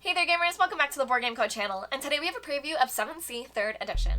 Hey there gamers, welcome back to the Board Game Code channel, and today we have a preview of 7th Sea 3rd edition.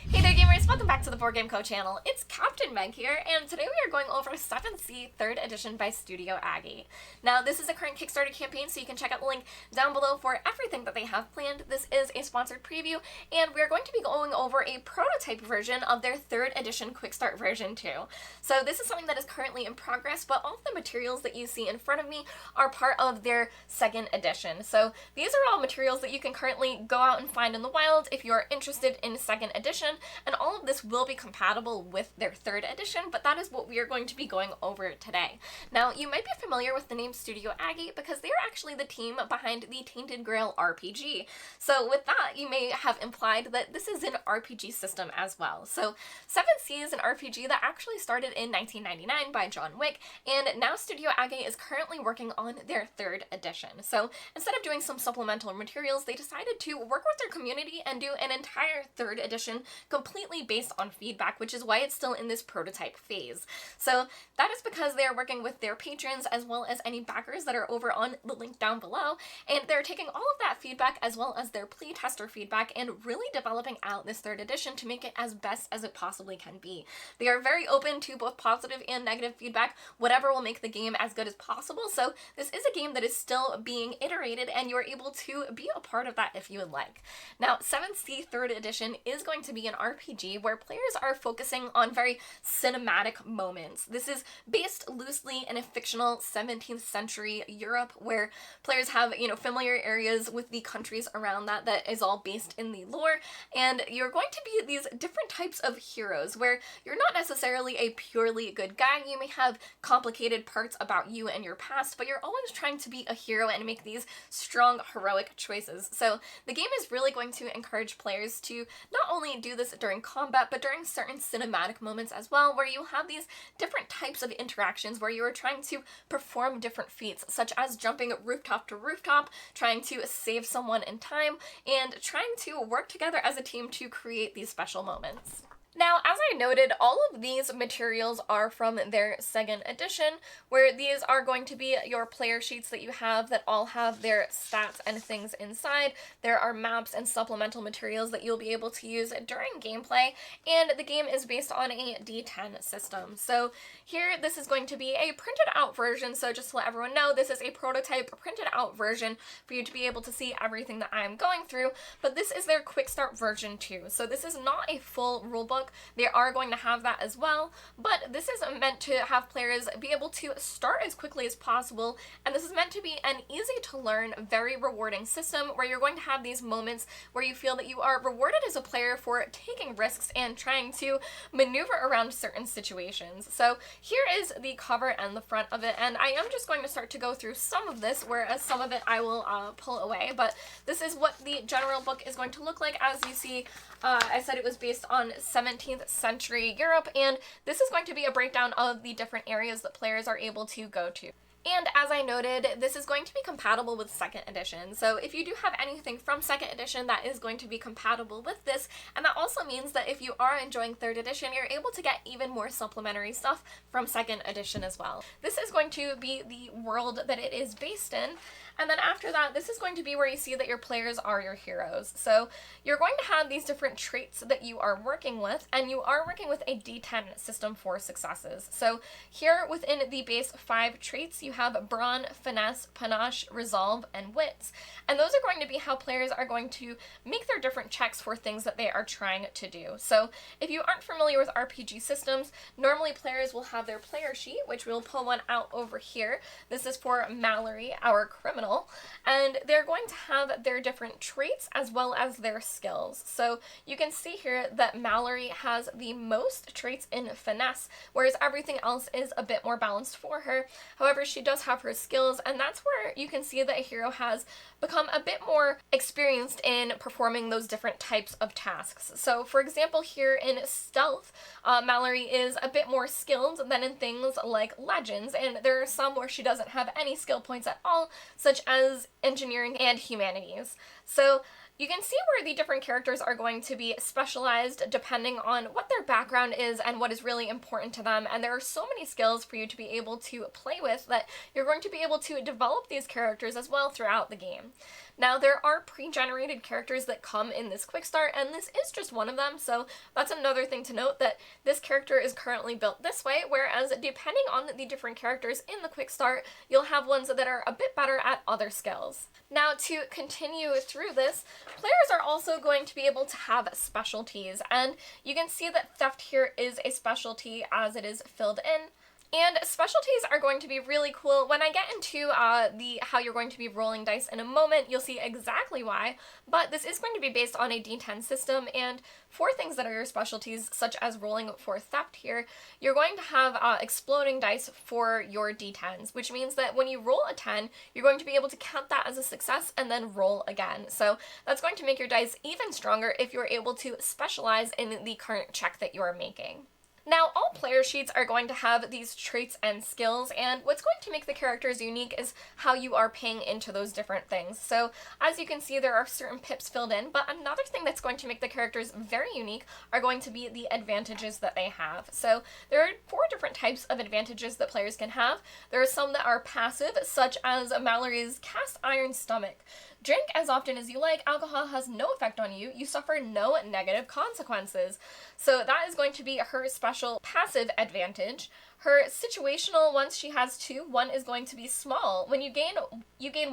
Hey there gamers, welcome back to the Board Game Code channel. It's Captain Meg here, and today we are going over 7th Sea 3rd edition by Studio Aggie. Now this is a current Kickstarter campaign, so you can check out the link down below for everything that they have planned. This is a sponsored preview, and we are going to be going over a prototype version of their 3rd edition Quick Start version too. So this is something that is currently in progress, but all of the materials that you see in front of me are part of their 2nd edition. So these are all materials that you can currently go out and find in the wild if you are interested in 2nd edition. And all of this will be compatible with their 3rd edition, but that is what we are going to be going over today. Now, you might be familiar with the name Studio Aggie because they are actually the team behind the Tainted Grail RPG. So with that, you may have implied that this is an RPG system as well. So 7th Sea is an RPG that actually started in 1999 by John Wick, and now Studio Aggie is currently working on their 3rd edition. So instead of doing some supplemental materials, they decided to work with their community and do an entire 3rd edition completely based on feedback, which is why it's still in this prototype phase. So that is because they are working with their patrons as well as any backers that are over on the link down below, and they're taking all of that feedback as well as their playtester feedback and really developing out this 3rd edition to make it as best as it possibly can be. They are very open to both positive and negative feedback, whatever will make the game as good as possible. So this is a game that is still being iterated, and you are able to be a part of that if you would like. Now, 7th Sea 3rd edition is going to be an RPG where players are focusing on very cinematic moments. This is based loosely in a fictional 17th century Europe where players have, familiar areas with the countries around that is all based in the lore, and you're going to be these different types of heroes where you're not necessarily a purely good guy. You may have complicated parts about you and your past, but you're always trying to be a hero and make these strong, heroic choices. So the game is really going to encourage players to not only do this during combat, but during certain cinematic moments as well, where you have these different types of interactions where you are trying to perform different feats, such as jumping rooftop to rooftop, trying to save someone in time, and trying to work together as a team to create these special moments. Now, as I noted, all of these materials are from their 2nd edition, where these are going to be your player sheets that you have that all have their stats and things inside. There are maps and supplemental materials that you'll be able to use during gameplay, and the game is based on a D10 system. So here, this is going to be a printed out version, so just to let everyone know, this is a prototype printed out version for you to be able to see everything that I'm going through, but this is their quick start version too. So this is not a full rulebook. They are going to have that as well, but this is meant to have players be able to start as quickly as possible, and this is meant to be an easy to learn, very rewarding system where you're going to have these moments where you feel that you are rewarded as a player for taking risks and trying to maneuver around certain situations. So here is the cover and the front of it, and I am just going to start to go through some of this, whereas some of it I will pull away, but this is what the general book is going to look like. As you see, I said it was based on 17th century Europe, and this is going to be a breakdown of the different areas that players are able to go to. And as I noted, this is going to be compatible with 2nd edition. So if you do have anything from 2nd edition, that is going to be compatible with this. And that also means that if you are enjoying 3rd edition, you're able to get even more supplementary stuff from 2nd edition as well. This is going to be the world that it is based in. And then after that, this is going to be where you see that your players are your heroes. So you're going to have these different traits that you are working with, and you are working with a D10 system for successes. So here within the base 5 traits, you have brawn, finesse, panache, resolve, and wits. And those are going to be how players are going to make their different checks for things that they are trying to do. So if you aren't familiar with RPG systems, normally players will have their player sheet, which we'll pull one out over here. This is for Mallory, our criminal, and they're going to have their different traits as well as their skills. So you can see here that Mallory has the most traits in finesse, whereas everything else is a bit more balanced for her. However, she does have her skills, and that's where you can see that a hero has become a bit more experienced in performing those different types of tasks. So for example, here in stealth, Mallory is a bit more skilled than in things like legends, and there are some where she doesn't have any skill points at all, such as engineering and humanities. So You can see where the different characters are going to be specialized depending on what their background is and what is really important to them, and there are so many skills for you to be able to play with that you're going to be able to develop these characters as well throughout the game. Now, there are pre-generated characters that come in this quick start, and this is just one of them, so that's another thing to note, that this character is currently built this way, whereas depending on the different characters in the quick start, you'll have ones that are a bit better at other skills. Now, to continue through this, players are also going to be able to have specialties, and you can see that theft here is a specialty as it is filled in. And specialties are going to be really cool. When I get into how you're going to be rolling dice in a moment, you'll see exactly why, but this is going to be based on a D10 system, and for things that are your specialties, such as rolling for theft here, you're going to have exploding dice for your D10s, which means that when you roll a 10, you're going to be able to count that as a success and then roll again. So that's going to make your dice even stronger if you're able to specialize in the current check that you're making. Now, all player sheets are going to have these traits and skills, and what's going to make the characters unique is how you are paying into those different things. So, as you can see, there are certain pips filled in, but another thing that's going to make the characters very unique are going to be the advantages that they have. So, there are 4 different types of advantages that players can have. There are some that are passive, such as Mallory's cast iron stomach. Drink as often as you like, alcohol has no effect on you, you suffer no negative consequences. So that is going to be her special passive advantage. Her situational, once she has 2, one is going to be small. When you gain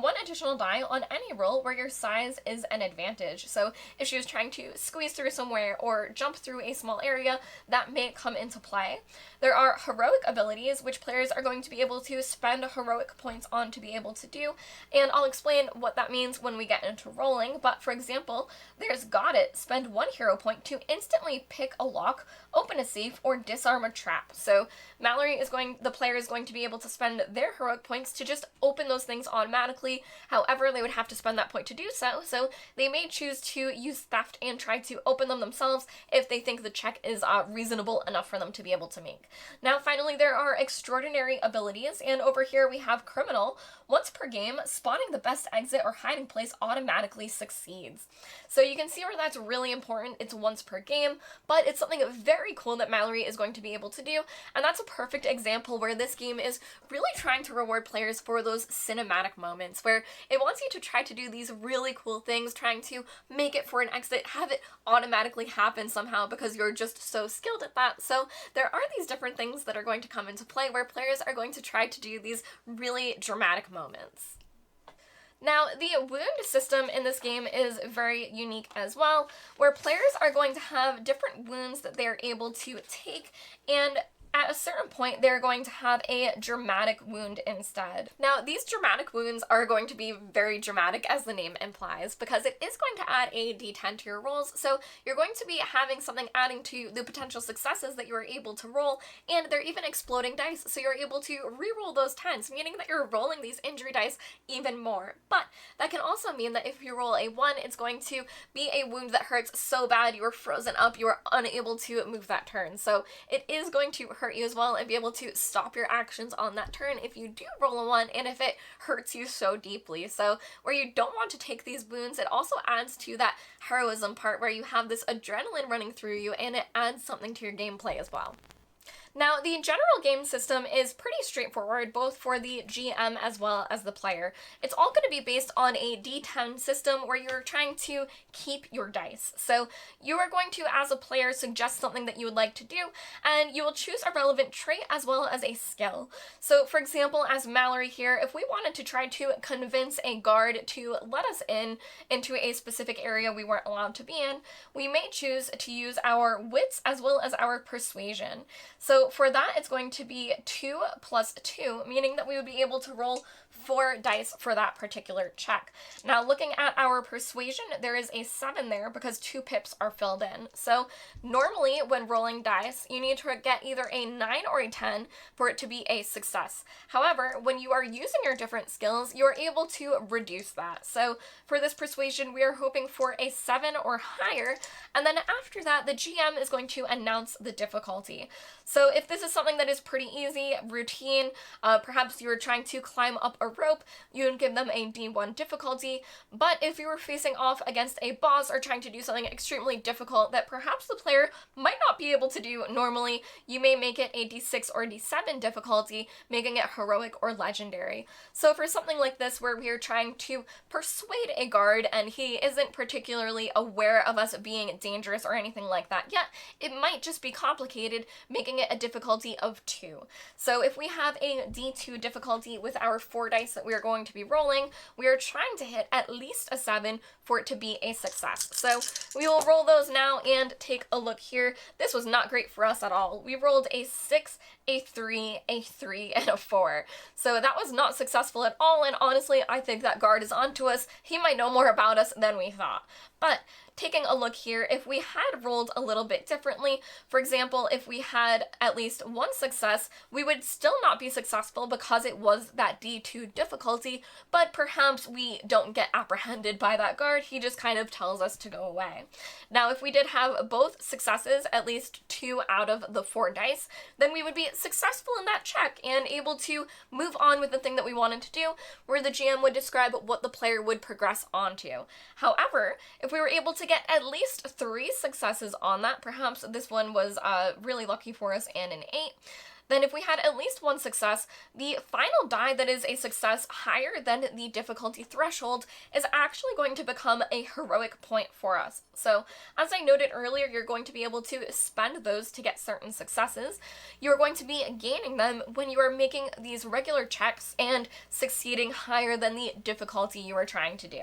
1 additional die on any roll where your size is an advantage. So if she was trying to squeeze through somewhere or jump through a small area, that may come into play. There are heroic abilities, which players are going to be able to spend heroic points on to be able to do, and I'll explain what that means when we get into rolling, but for example, there's Got It. Spend 1 hero point to instantly pick a lock, open a safe, or disarm a trap. So the player is going to be able to spend their heroic points to just open those things automatically. However, they would have to spend that point to do so, so they may choose to use theft and try to open them themselves if they think the check is reasonable enough for them to be able to make. Now, finally, there are extraordinary abilities, and over here we have Criminal. Once per game, spawning the best exit or hiding place automatically succeeds. So you can see where that's really important. It's once per game, but it's something very cool that Mallory is going to be able to do, and that's a perfect example where this game is really trying to reward players for those cinematic moments where it wants you to try to do these really cool things, trying to make it for an exit, have it automatically happen somehow because you're just so skilled at that. So there are these different things that are going to come into play where players are going to try to do these really dramatic moments. Now, the wound system in this game is very unique as well, where players are going to have different wounds that they are able to take, and at a certain point, they're going to have a dramatic wound instead. Now, these dramatic wounds are going to be very dramatic, as the name implies, because it is going to add a d10 to your rolls, so you're going to be having something adding to the potential successes that you are able to roll, and they're even exploding dice, so you're able to re-roll those 10s, meaning that you're rolling these injury dice even more. But that can also mean that if you roll a 1, it's going to be a wound that hurts so bad you are frozen up, you are unable to move that turn. So it is going to hurt you as well and be able to stop your actions on that turn if you do roll a 1 and if it hurts you so deeply. So where you don't want to take these wounds, it also adds to that heroism part where you have this adrenaline running through you, and it adds something to your gameplay as well. Now, the general game system is pretty straightforward, both for the GM as well as the player. It's all going to be based on a D10 system where you're trying to keep your dice. So you are going to, as a player, suggest something that you would like to do, and you will choose a relevant trait as well as a skill. So, for example, as Mallory here, if we wanted to try to convince a guard to let us into a specific area we weren't allowed to be in, we may choose to use our wits as well as our persuasion. So for that, it's going to be 2 plus 2, meaning that we would be able to roll 4 dice for that particular check. Now, looking at our persuasion, there is a 7 there because 2 pips are filled in. So normally when rolling dice, you need to get either a 9 or a 10 for it to be a success. However, when you are using your different skills, you're able to reduce that. So for this persuasion, we are hoping for a 7 or higher, and then after that, the GM is going to announce the difficulty. So if this is something that is pretty easy, routine, perhaps you're trying to climb up a rope, you would give them a D1 difficulty, but if you were facing off against a boss or trying to do something extremely difficult that perhaps the player might not be able to do normally, you may make it a D6 or D7 difficulty, making it heroic or legendary. So for something like this where we are trying to persuade a guard and he isn't particularly aware of us being dangerous or anything like that yet, it might just be complicated, making it a difficulty of 2. So if we have a D2 difficulty with our 4 dice that we are going to be rolling, we are trying to hit at least a 7 for it to be a success. So we will roll those now and take a look here. This was not great for us at all. We rolled a 6, a 3, a 3, and a 4. So that was not successful at all, and honestly, I think that guard is onto us. He might know more about us than we thought. But taking a look here, if we had rolled a little bit differently, for example, if we had at least 1 success, we would still not be successful because it was that D2 difficulty, but perhaps we don't get apprehended by that guard, he just kind of tells us to go away. Now, if we did have both successes, at least 2 out of the 4 dice, then we would be successful in that check and able to move on with the thing that we wanted to do, where the GM would describe what the player would progress onto. However, if we were able to get at least 3 successes on that, perhaps this one was really lucky for us and an 8, then if we had at least 1 success, the final die that is a success higher than the difficulty threshold is actually going to become a heroic point for us. So, as I noted earlier, you're going to be able to spend those to get certain successes. You're going to be gaining them when you are making these regular checks and succeeding higher than the difficulty you are trying to do.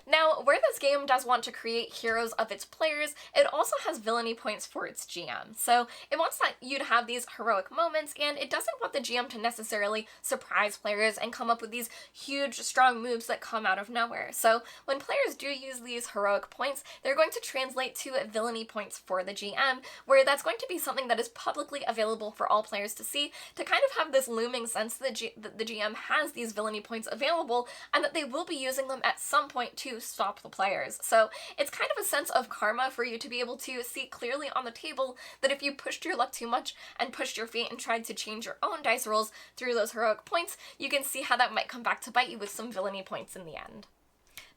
Now, where this game does want to create heroes of its players, it also has villainy points for its GM. So it wants that you to have these heroic moments, and it doesn't want the GM to necessarily surprise players and come up with these huge, strong moves that come out of nowhere. So when players do use these heroic points, they're going to translate to villainy points for the GM, where that's going to be something that is publicly available for all players to see, to kind of have this looming sense that the GM has these villainy points available, and that they will be using them at some point to stop the players. So it's kind of a sense of karma for you to be able to see clearly on the table that if you pushed your luck too much and pushed your fate and tried to change your own dice rolls through those heroic points, you can see how that might come back to bite you with some villainy points in the end.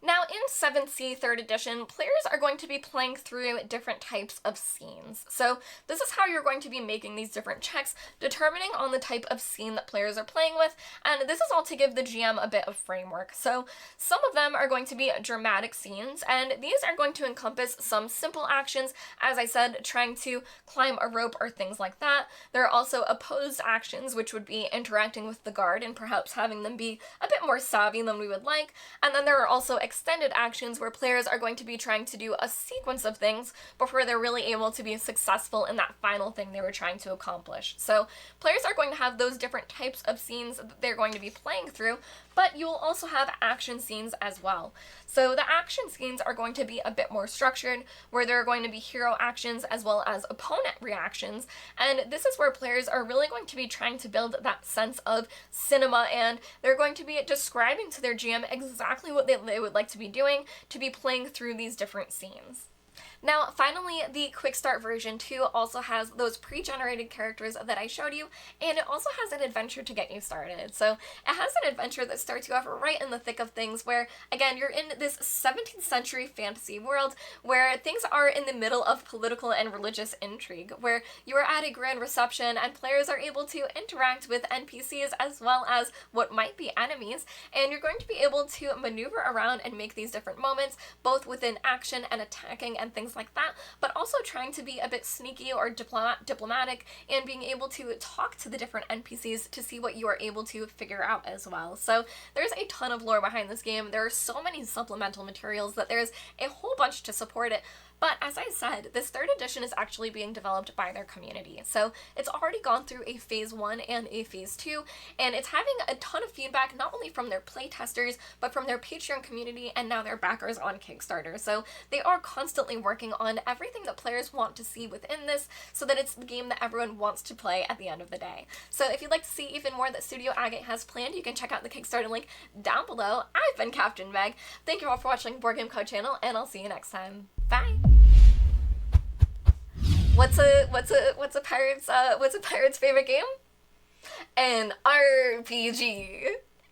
Now, in 7th C 3rd edition, players are going to be playing through different types of scenes. So this is how you're going to be making these different checks, determining on the type of scene that players are playing with, and this is all to give the GM a bit of framework. So some of them are going to be dramatic scenes, and these are going to encompass some simple actions, as I said, trying to climb a rope or things like that. There are also opposed actions, which would be interacting with the guard and perhaps having them be a bit more savvy than we would like, and then there are also extended actions where players are going to be trying to do a sequence of things before they're really able to be successful in that final thing they were trying to accomplish. So players are going to have those different types of scenes that they're going to be playing through, but you will also have action scenes as well. So the action scenes are going to be a bit more structured, where there are going to be hero actions as well as opponent reactions, and this is where players are really going to be trying to build that sense of cinema, and they're going to be describing to their GM exactly what they would like to be doing to be playing through these different scenes. Now, finally, the Quick Start version 2 also has those pre-generated characters that I showed you, and it also has an adventure to get you started. So it has an adventure that starts you off right in the thick of things where, again, you're in this 17th century fantasy world where things are in the middle of political and religious intrigue, where you are at a grand reception and players are able to interact with NPCs as well as what might be enemies, and you're going to be able to maneuver around and make these different moments, both within action and attacking and things like that, but also trying to be a bit sneaky or diplomatic and being able to talk to the different NPCs to see what you are able to figure out as well. So there's a ton of lore behind this game. There are so many supplemental materials that there's a whole bunch to support it. But as I said, this 3rd edition is actually being developed by their community. So it's already gone through a phase 1 and a phase 2, and it's having a ton of feedback, not only from their playtesters, but from their Patreon community and now their backers on Kickstarter. So they are constantly working on everything that players want to see within this, so that it's the game that everyone wants to play at the end of the day. So if you'd like to see even more that Studio Agate has planned, you can check out the Kickstarter link down below. I've been Captain Meg. Thank you all for watching Board Game Code Channel, and I'll see you next time. Bye. What's a pirate's favorite game? An RPG.